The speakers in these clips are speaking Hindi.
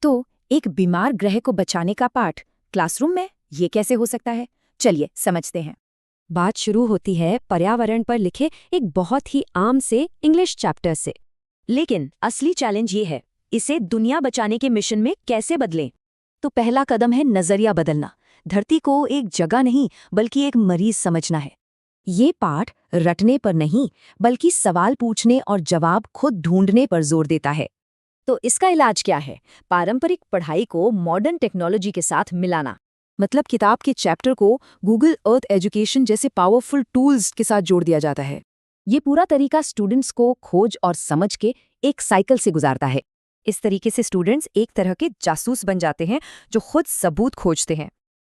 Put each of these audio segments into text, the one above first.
तो एक बीमार ग्रह को बचाने का पाठ क्लासरूम में, ये कैसे हो सकता है? चलिए समझते हैं। बात शुरू होती है पर्यावरण पर लिखे एक बहुत ही आम से इंग्लिश चैप्टर से। लेकिन असली चैलेंज ये है, इसे दुनिया बचाने के मिशन में कैसे बदलें? तो पहला कदम है नजरिया बदलना। धरती को एक जगह नहीं बल्कि एक मरीज समझना है। ये पाठ रटने पर नहीं बल्कि सवाल पूछने और जवाब खुद ढूंढने पर जोर देता है। तो इसका इलाज क्या है? पारंपरिक पढ़ाई को मॉडर्न टेक्नोलॉजी के साथ मिलाना। मतलब किताब के चैप्टर को गूगल अर्थ एजुकेशन जैसे पावरफुल टूल्स के साथ जोड़ दिया जाता है। ये पूरा तरीका स्टूडेंट्स को खोज और समझ के एक साइकिल से गुजारता है। इस तरीके से स्टूडेंट्स एक तरह के जासूस बन जाते हैं जो खुद सबूत खोजते हैं।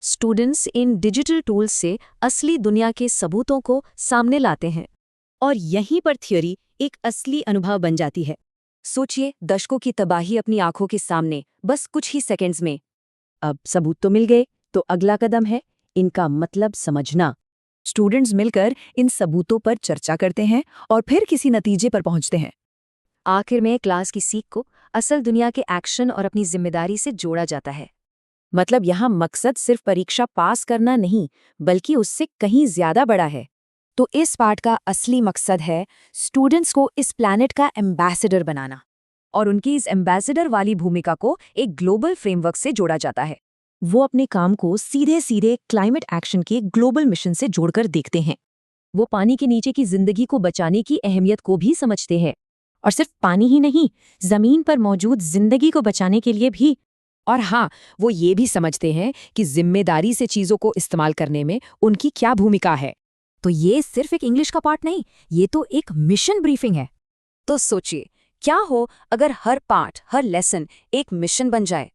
स्टूडेंट्स इन डिजिटल टूल्स से असली दुनिया के सबूतों को सामने लाते हैं। और यहीं पर थ्योरी एक असली अनुभव बन जाती है। सोचिए, दशकों की तबाही अपनी आंखों के सामने, बस कुछ ही सेकंड्स में। अब सबूत तो मिल गए, तो अगला कदम है इनका मतलब समझना। स्टूडेंट्स मिलकर इन सबूतों पर चर्चा करते हैं और फिर किसी नतीजे पर पहुंचते हैं। आखिर में क्लास की सीख को असल दुनिया के एक्शन और अपनी जिम्मेदारी से जोड़ा जाता है। मतलब यहाँ मकसद सिर्फ परीक्षा पास करना नहीं, बल्कि उससे कहीं ज्यादा बड़ा है। तो इस पाठ का असली मकसद है स्टूडेंट्स को इस प्लैनेट का एम्बेसडर बनाना। और उनकी इस एम्बेसडर वाली भूमिका को एक ग्लोबल फ्रेमवर्क से जोड़ा जाता है। वो अपने काम को सीधे सीधे क्लाइमेट एक्शन के ग्लोबल मिशन से जोड़कर देखते हैं। वो पानी के नीचे की जिंदगी को बचाने की अहमियत को भी समझते हैं। और सिर्फ पानी ही नहीं, जमीन पर मौजूद जिंदगी को बचाने के लिए भी। और हाँ, वो ये भी समझते हैं कि जिम्मेदारी से चीजों को इस्तेमाल करने में उनकी क्या भूमिका है। तो ये सिर्फ एक इंग्लिश का पाठ नहीं, ये तो एक मिशन ब्रीफिंग है। तो सोचिए, क्या हो अगर हर पाठ, हर लेसन एक मिशन बन जाए?